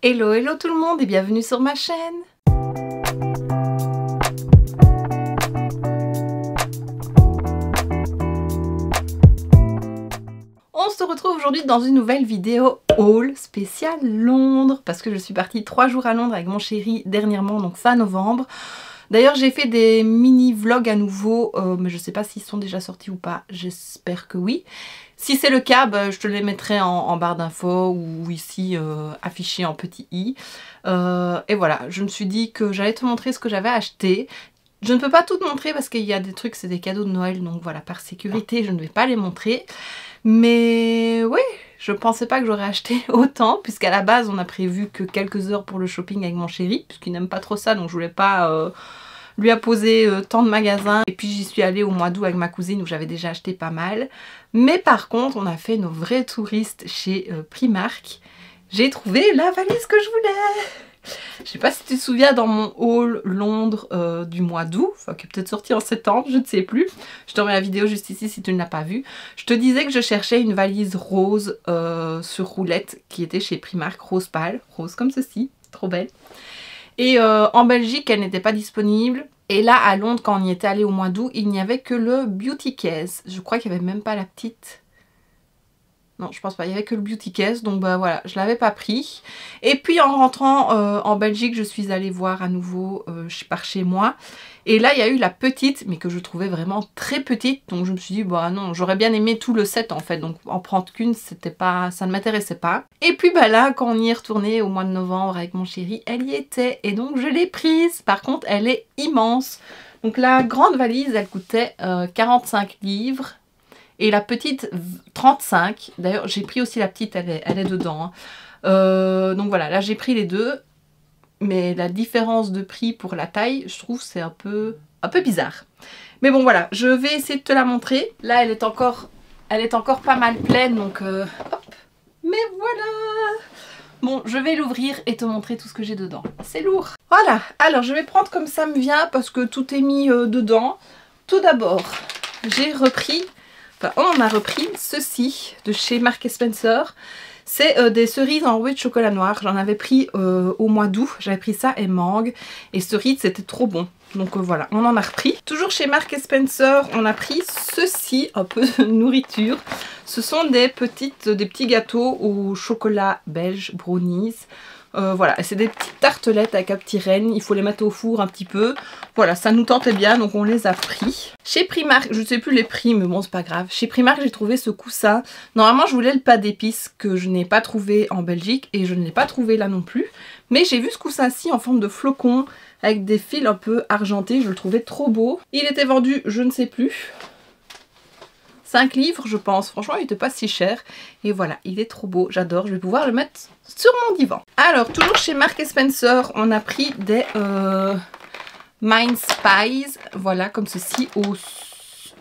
Hello, hello tout le monde et bienvenue sur ma chaîne. On se retrouve aujourd'hui dans une nouvelle vidéo haul spécial Londres parce que je suis partie 3 jours à Londres avec mon chéri dernièrement, donc fin novembre. D'ailleurs j'ai fait des mini vlogs à nouveau, mais je sais pas s'ils sont déjà sortis ou pas, j'espère que oui. Si c'est le cas, je te les mettrai en barre d'infos ou ici affichés en petit i. Et voilà, je me suis dit que j'allais te montrer ce que j'avais acheté. Je ne peux pas tout te montrer parce qu'il y a des trucs, c'est des cadeaux de Noël, donc voilà, par sécurité, je ne vais pas les montrer. Mais oui, je pensais pas que j'aurais acheté autant, puisqu'à la base, on a prévu que quelques heures pour le shopping avec mon chéri, puisqu'il n'aime pas trop ça, donc je voulais pas lui apposer tant de magasins. Et puis j'y suis allée au mois d'août avec ma cousine, où j'avais déjà acheté pas mal. Mais par contre, on a fait nos vrais touristes chez Primark. J'ai trouvé la valise que je voulais. Je sais pas si tu te souviens dans mon haul Londres du mois d'août, enfin qui est peut-être sorti en septembre, je ne sais plus. Je te remets la vidéo juste ici si tu ne l'as pas vue. Je te disais que je cherchais une valise rose sur roulette qui était chez Primark, rose pâle, rose comme ceci, trop belle. Et en Belgique, elle n'était pas disponible. Et là, à Londres, quand on y était allé au mois d'août, il n'y avait que le Beauty Case. Je crois qu'il n'y avait même pas la petite... Non, je pense pas, il n'y avait que le Beauty Case, donc bah voilà, je l'avais pas pris. Et puis en rentrant en Belgique, je suis allée voir à nouveau par chez moi. Et là, il y a eu la petite, mais que je trouvais vraiment très petite. Donc je me suis dit, bah non, j'aurais bien aimé tout le set en fait. Donc en prendre qu'une, c'était pas, ça ne m'intéressait pas. Et puis bah là, quand on y est retourné au mois de novembre avec mon chéri, elle y était. Et donc je l'ai prise. Par contre, elle est immense. Donc la grande valise, elle coûtait 45 livres. Et la petite, 35. D'ailleurs, j'ai pris aussi la petite, elle est dedans. Donc voilà, là j'ai pris les deux. Mais la différence de prix pour la taille, je trouve c'est un peu bizarre. Mais bon voilà, je vais essayer de te la montrer. Là, elle est encore pas mal pleine, donc hop. Mais voilà. Bon, je vais l'ouvrir et te montrer tout ce que j'ai dedans. C'est lourd. Voilà, alors je vais prendre comme ça me vient parce que tout est mis dedans. Tout d'abord, j'ai repris... Enfin, on a repris ceci de chez Marks & Spencer. C'est des cerises enrobées de chocolat noir. J'en avais pris au mois d'août. J'avais pris ça et mangue. Et cerises, c'était trop bon. Donc voilà, on en a repris. Toujours chez Marks & Spencer, on a pris ceci, un peu de nourriture. Ce sont des petits gâteaux au chocolat belge, brownies. Voilà, c'est des petites tartelettes avec un petit renne, il faut les mettre au four un petit peu. Voilà, ça nous tentait bien, donc on les a pris. Chez Primark, je ne sais plus les prix, mais bon, c'est pas grave. Chez Primark, j'ai trouvé ce coussin. Normalement, je voulais le pas d'épices que je n'ai pas trouvé en Belgique et je ne l'ai pas trouvé là non plus. Mais j'ai vu ce coussin-ci en forme de flocon avec des fils un peu argentés, je le trouvais trop beau. Il était vendu, je ne sais plus, 5 livres je pense, franchement il était pas si cher. Et voilà, il est trop beau, j'adore, je vais pouvoir le mettre sur mon divan. Alors toujours chez Marks & Spencer, on a pris des Mince Pies, voilà comme ceci,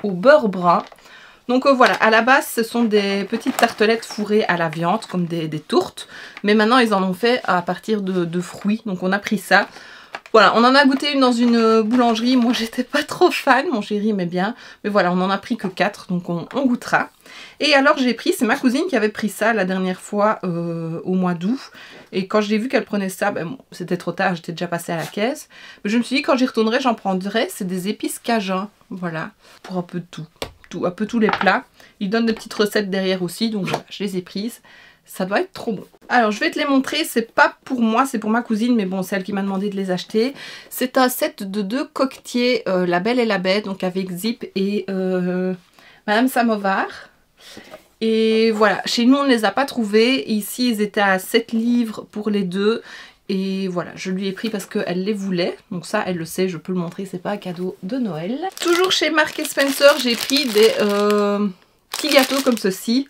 au beurre brun. Donc voilà, à la base ce sont des petites tartelettes fourrées à la viande, comme des tourtes. Mais maintenant ils en ont fait à partir de fruits, donc on a pris ça. Voilà, on en a goûté une dans une boulangerie. Moi, j'étais pas trop fan. Mon chéri aimait bien. Mais voilà, on en a pris que 4. Donc, on goûtera. Et alors, j'ai pris... C'est ma cousine qui avait pris ça la dernière fois au mois d'août. Et quand j'ai vu qu'elle prenait ça, bon, c'était trop tard. J'étais déjà passée à la caisse. Mais je me suis dit, quand j'y retournerai, j'en prendrai. C'est des épices cajun. Voilà. Pour un peu de tout. Un peu tous les plats. Ils donnent des petites recettes derrière aussi. Donc, voilà, je les ai prises. Ça doit être trop bon. Alors je vais te les montrer, c'est pas pour moi, c'est pour ma cousine, mais bon, c'est elle qui m'a demandé de les acheter. C'est un set de 2 coquetiers, La Belle et la Bête, donc avec Zip et Madame Samovar. Et voilà, chez nous on ne les a pas trouvés. Ici ils étaient à 7 livres pour les deux. Et voilà, je lui ai pris parce qu'elle les voulait. Donc ça, elle le sait, je peux le montrer, c'est pas un cadeau de Noël. Toujours chez Marks & Spencer, j'ai pris des petits gâteaux comme ceci.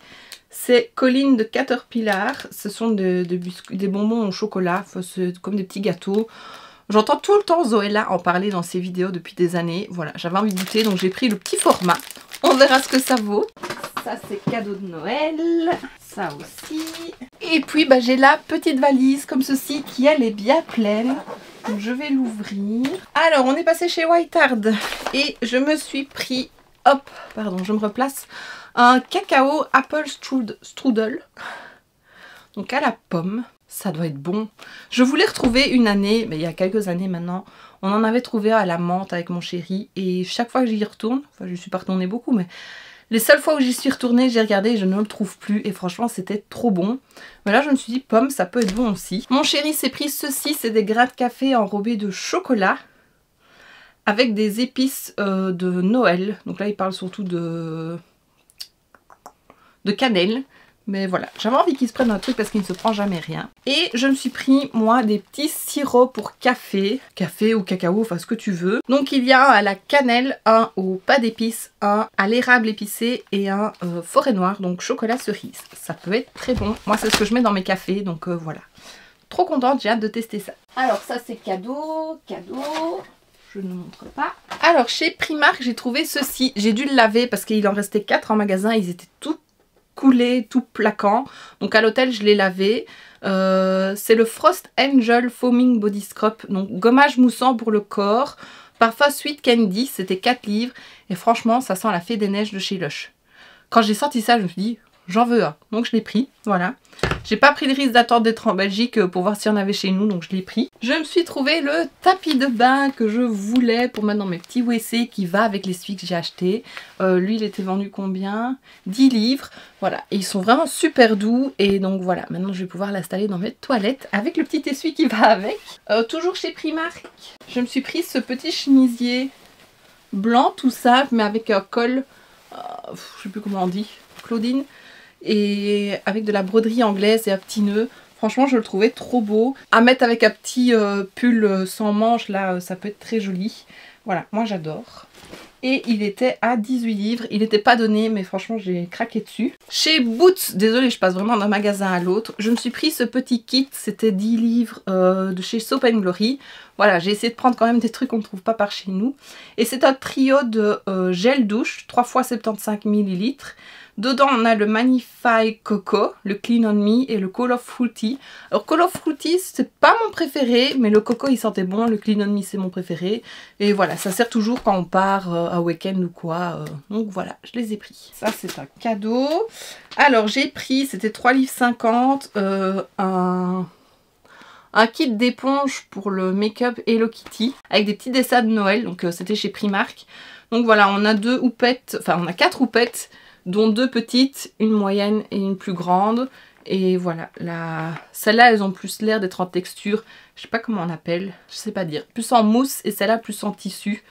C'est Colline de Caterpillar. Ce sont des bonbons au chocolat. Enfin, c'est comme des petits gâteaux. J'entends tout le temps Zoella en parler dans ses vidéos depuis des années. Voilà, j'avais envie de goûter, donc j'ai pris le petit format. On verra ce que ça vaut. Ça, c'est cadeau de Noël. Ça aussi. Et puis, bah, j'ai la petite valise comme ceci qui, elle, est bien pleine. Donc, je vais l'ouvrir. Alors, on est passé chez White Hart. Et je me suis pris... Hop, pardon, je me replace... Un cacao apple strudel, donc à la pomme. Ça doit être bon. Je voulais retrouver une année, mais il y a quelques années maintenant, on en avait trouvé à la menthe avec mon chéri. Et chaque fois que j'y retourne, enfin je ne suis pas retournée beaucoup, mais les seules fois où j'y suis retournée, j'ai regardé et je ne le trouve plus. Et franchement, c'était trop bon. Mais là, je me suis dit, pomme, ça peut être bon aussi. Mon chéri s'est pris ceci, c'est des grains de café enrobés de chocolat avec des épices de Noël. Donc là, il parle surtout de cannelle. Mais voilà, j'avais envie qu'il se prenne un truc parce qu'il ne se prend jamais rien. Et je me suis pris, moi, des petits sirops pour café ou cacao, enfin ce que tu veux. Donc il y a un à la cannelle, un au pas d'épices, un à l'érable épicé et un forêt noire, donc chocolat cerise. Ça peut être très bon. Moi, c'est ce que je mets dans mes cafés, donc voilà. Trop contente, j'ai hâte de tester ça. Alors ça, c'est cadeau. Je ne montre pas. Alors, chez Primark, j'ai trouvé ceci. J'ai dû le laver parce qu'il en restait 4 en magasin. Ils étaient tout coulé, tout plaquant. Donc à l'hôtel, je l'ai lavé. C'est le Frost Angel Foaming Body Scrub. Donc gommage moussant pour le corps. Parfum Sweet Candy. C'était 4 livres. Et franchement, ça sent la fée des neiges de chez Lush. Quand j'ai sorti ça, je me suis dit, j'en veux un. Donc je l'ai pris. Voilà. J'ai pas pris le risque d'attendre d'être en Belgique pour voir s'il y en avait chez nous. Donc je l'ai pris. Je me suis trouvé le tapis de bain que je voulais pour mettre dans mes petits WC qui va avec l'essuie que j'ai acheté. Lui, il était vendu combien? 10 livres. Voilà. Et ils sont vraiment super doux. Et donc voilà. Maintenant, je vais pouvoir l'installer dans mes toilettes avec le petit essuie qui va avec. Toujours chez Primark. Je me suis pris ce petit chemisier blanc tout simple mais avec un col. Je sais plus comment on dit. Claudine. Et avec de la broderie anglaise et un petit nœud. Franchement, je le trouvais trop beau. À mettre avec un petit pull sans manches, là, ça peut être très joli. Voilà, moi j'adore. Et il était à 18 livres. Il n'était pas donné, mais franchement, j'ai craqué dessus. Chez Boots, désolée, je passe vraiment d'un magasin à l'autre. Je me suis pris ce petit kit. C'était 10 livres de chez Soap & Glory. Voilà, j'ai essayé de prendre quand même des trucs qu'on ne trouve pas par chez nous. Et c'est un trio de gel douche, 3 x 75 ml. Dedans, on a le Magnify Coco, le Clean On Me et le Call of Fruity. Alors, Call of Fruity, c'est pas mon préféré, mais le Coco, il sentait bon. Le Clean On Me, c'est mon préféré. Et voilà, ça sert toujours quand on part à week-end ou quoi. Donc voilà, je les ai pris. Ça, c'est un cadeau. Alors, j'ai pris, c'était 3,50 livres, un kit d'éponge pour le make-up Hello Kitty avec des petits dessins de Noël. Donc, c'était chez Primark. Donc voilà, on a 2 houpettes, enfin, on a 4 houpettes, dont 2 petites, une moyenne et une plus grande. Et voilà, celles-là, elles ont plus l'air d'être en texture, je sais pas comment on appelle, je sais pas dire. Plus en mousse et celle-là plus en tissu.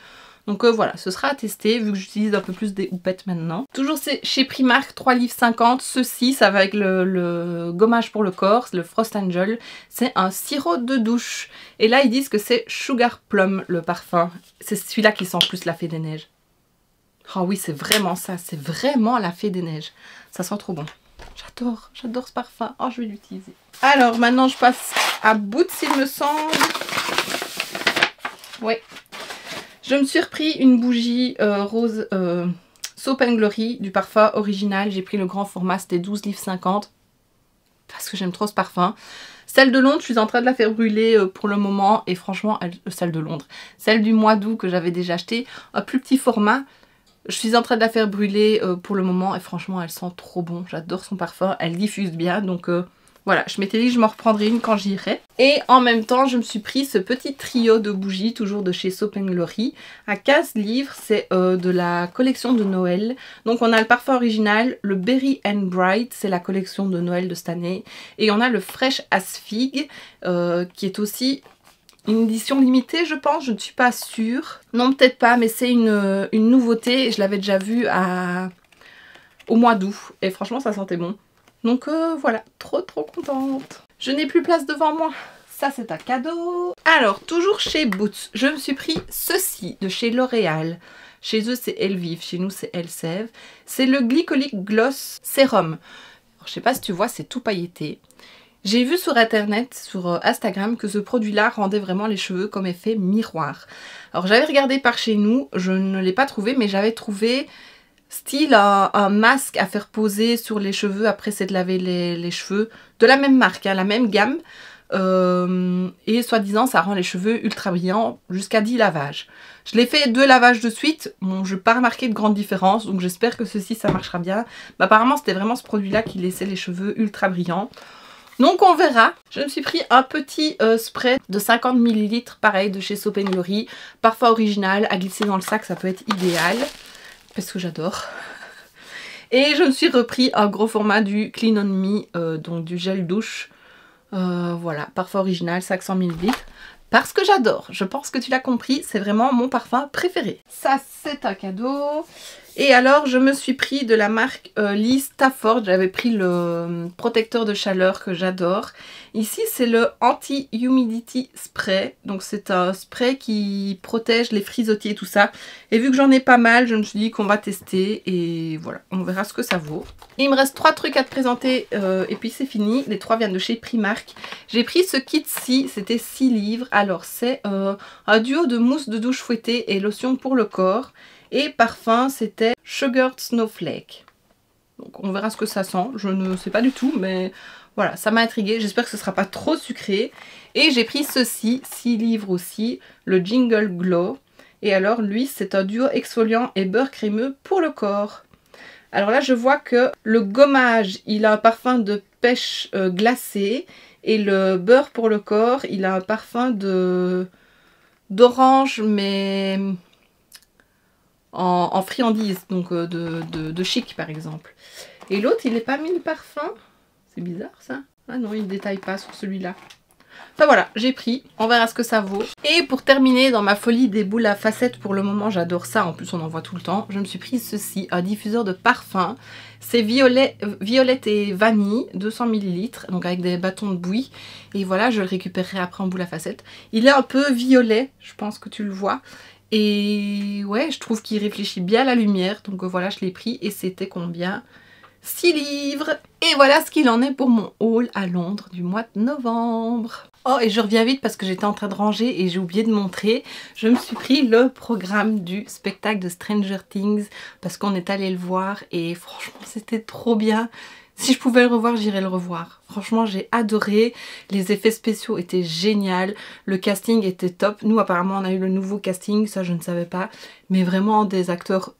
Donc voilà, ce sera à tester vu que j'utilise un peu plus des houpettes maintenant. Toujours chez Primark, 3,50 livres. Ceci, ça va avec le gommage pour le corps, le Frost Angel. C'est un sirop de douche. Et là, ils disent que c'est Sugar Plum, le parfum. C'est celui-là qui sent plus la fée des neiges. Oh oui, c'est vraiment ça, c'est vraiment la fée des neiges. Ça sent trop bon. J'adore ce parfum. Oh, je vais l'utiliser. Alors, maintenant, je passe à Boots, il me semble. Ouais. Je me suis repris une bougie rose Soap & Glory du parfum original. J'ai pris le grand format, c'était 12,50 livres. Parce que j'aime trop ce parfum. Celle de Londres, je suis en train de la faire brûler pour le moment. Et franchement, celle de Londres. Celle du mois d'août que j'avais déjà acheté. Un plus petit format. Je suis en train de la faire brûler pour le moment et franchement elle sent trop bon. J'adore son parfum, elle diffuse bien donc voilà. Je m'étais dit que je m'en reprendrai une quand j'irai. Et en même temps je me suis pris ce petit trio de bougies toujours de chez Soap & Glory à 15 livres. C'est de la collection de Noël. Donc on a le parfum original, le Berry and Bright, c'est la collection de Noël de cette année. Et on a le Fresh as Fig qui est aussi une édition limitée, je pense, je ne suis pas sûre. Non, peut-être pas, mais c'est une nouveauté. Je l'avais déjà vue au mois d'août. Et franchement, ça sentait bon. Donc voilà, trop contente. Je n'ai plus place devant moi. Ça, c'est un cadeau. Alors, toujours chez Boots, je me suis pris ceci de chez L'Oréal. Chez eux, c'est Elvive. Chez nous, c'est Elseve. C'est le Glycolic Gloss Serum. Alors, je sais pas si tu vois, c'est tout pailleté. J'ai vu sur internet, sur Instagram, que ce produit-là rendait vraiment les cheveux comme effet miroir. Alors j'avais regardé par chez nous, je ne l'ai pas trouvé, mais j'avais trouvé style un masque à faire poser sur les cheveux après c'est de laver les cheveux. De la même marque, hein, la même gamme. Et soi-disant ça rend les cheveux ultra brillants jusqu'à 10 lavages. Je l'ai fait 2 lavages de suite, bon je n'ai pas remarqué de grande différence, donc j'espère que ceci ça marchera bien. Mais apparemment c'était vraiment ce produit-là qui laissait les cheveux ultra brillants. Donc on verra. Je me suis pris un petit spray de 50 ml, pareil de chez Soap & Glory. Parfum original, à glisser dans le sac, ça peut être idéal. Parce que j'adore. Et je me suis repris un gros format du Clean On Me, donc du gel douche. Voilà, parfum original, 500 ml. Parce que j'adore, je pense que tu l'as compris, c'est vraiment mon parfum préféré. Ça, c'est un cadeau. Et alors, je me suis pris de la marque Lee Stafford. J'avais pris le protecteur de chaleur que j'adore. Ici, c'est le Anti-Humidity Spray. Donc, c'est un spray qui protège les frisottiers et tout ça. Et vu que j'en ai pas mal, je me suis dit qu'on va tester. Et voilà, on verra ce que ça vaut. Il me reste 3 trucs à te présenter et puis c'est fini. Les 3 viennent de chez Primark. J'ai pris ce kit-ci, c'était 6 livres. Alors, c'est un duo de mousse de douche fouettée et lotion pour le corps. Et parfum, c'était Sugared Snowflake. Donc on verra ce que ça sent. Je ne sais pas du tout, mais voilà, ça m'a intriguée. J'espère que ce ne sera pas trop sucré. Et j'ai pris ceci, 6 livres aussi, le Jingle Glow. Et alors lui, c'est un duo exfoliant et beurre crémeux pour le corps. Alors là, je vois que le gommage, il a un parfum de pêche glacée. Et le beurre pour le corps, il a un parfum d'orange, mais en friandise, donc de chic par exemple. Et l'autre, il n'est pas mis le parfum. C'est bizarre ça. Ah non, il ne détaille pas sur celui-là. Enfin voilà, j'ai pris, on verra ce que ça vaut. Et pour terminer, dans ma folie des boules à facettes, pour le moment j'adore ça, en plus on en voit tout le temps, je me suis pris ceci, un diffuseur de parfum. C'est violette et vanille, 200 ml, donc avec des bâtons de bouillie. Et voilà, je le récupérerai après en boule à facettes. Il est un peu violet, je pense que tu le vois. Et ouais, je trouve qu'il réfléchit bien à la lumière, donc voilà, je l'ai pris et c'était combien ? 6 livres. Et voilà ce qu'il en est pour mon haul à Londres du mois de novembre. Oh, et je reviens vite parce que j'étais en train de ranger et j'ai oublié de montrer. Je me suis pris le programme du spectacle de Stranger Things parce qu'on est allé le voir et franchement c'était trop bien. Si je pouvais le revoir, j'irais le revoir. Franchement, j'ai adoré. Les effets spéciaux étaient géniaux. Le casting était top. Nous, apparemment, on a eu le nouveau casting. Ça, je ne savais pas. Mais vraiment des acteurs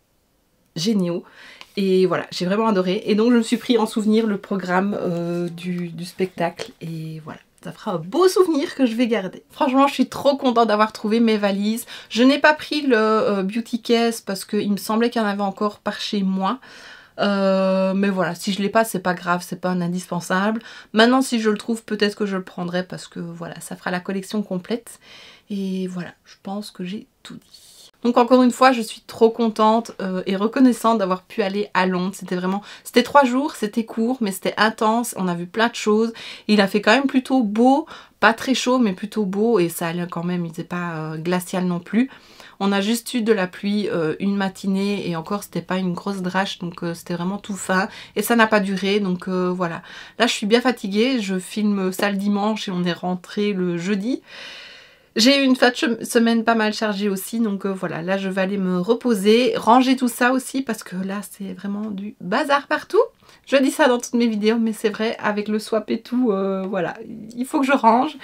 géniaux. Et voilà, j'ai vraiment adoré. Et donc, je me suis pris en souvenir le programme du spectacle. Et voilà. Ça fera un beau souvenir que je vais garder. Franchement, je suis trop contente d'avoir trouvé mes valises. Je n'ai pas pris le beauty case parce qu'il me semblait qu'il y en avait encore par chez moi. Mais voilà, si je l'ai pas, c'est pas grave, c'est pas un indispensable. Maintenant, si je le trouve, peut-être que je le prendrai parce que voilà, ça fera la collection complète. Et voilà, je pense que j'ai tout dit. Donc encore une fois, je suis trop contente et reconnaissante d'avoir pu aller à Londres. C'était 3 jours, c'était court, mais c'était intense. On a vu plein de choses. Il a fait quand même plutôt beau, pas très chaud, mais plutôt beau. Et ça allait quand même, il n'était pas glacial non plus. On a juste eu de la pluie une matinée et encore c'était pas une grosse drache, donc c'était vraiment tout fin et ça n'a pas duré, donc voilà. Là je suis bien fatiguée, je filme ça le dimanche et on est rentré le jeudi. J'ai eu une fin de semaine pas mal chargée aussi, donc voilà, là je vais aller me reposer, ranger tout ça aussi parce que là c'est vraiment du bazar partout. Je dis ça dans toutes mes vidéos, mais c'est vrai, avec le swap et tout, voilà, il faut que je range.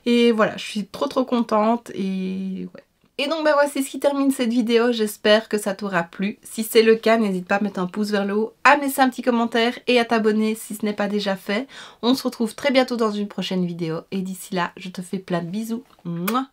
Et voilà, je suis trop contente et ouais. Et donc bah voici ce qui termine cette vidéo, j'espère que ça t'aura plu. Si c'est le cas, n'hésite pas à mettre un pouce vers le haut, à me laisser un petit commentaire et à t'abonner si ce n'est pas déjà fait. On se retrouve très bientôt dans une prochaine vidéo et d'ici là, je te fais plein de bisous. Mouah.